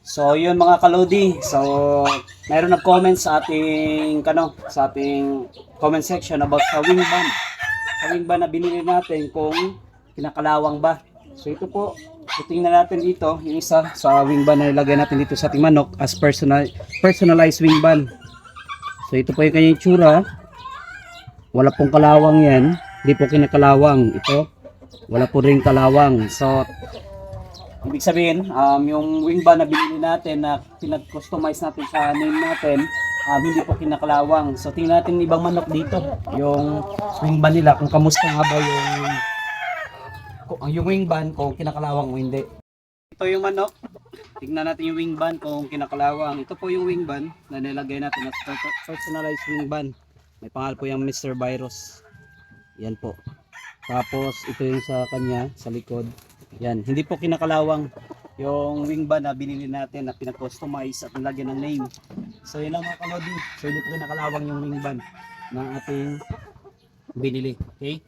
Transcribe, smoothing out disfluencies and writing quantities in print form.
So yun mga kalodi. So mayroon nag-comment sa ating comment section about sa wing band. Sa wing band na binili natin kung kinakalawang ba. So ito po, tingnan natin dito yung isa sa wing band na ilagay natin dito sa ating manok as personalized wing band. So ito po yung kanyang itsura. Wala pong kalawang yan. Hindi po kinakalawang. Ito, wala po rin kalawang. So ibig sabihin, yung wing band na binili natin na pinag-customize natin sa name natin, hindi po kinakalawang. So tingnan natin ibang manok dito, yung wing band nila, kung kamusta nga ba yung wing band, kung kinakalawang o hindi. Ito yung manok, tingnan natin yung wing band kung kinakalawang. Ito po yung wing band na nilagay natin at personalized wing band. May pangalan po yung Mr. Virus. Yan po. Tapos ito yung sa kanya, sa likod. Yan, hindi po kinakalawang yung wing band na binili natin na pinag-customize at nilagyan ng name. So yun lang mga kalodi. So hindi po kinakalawang yung wing band na ating binili. Okay?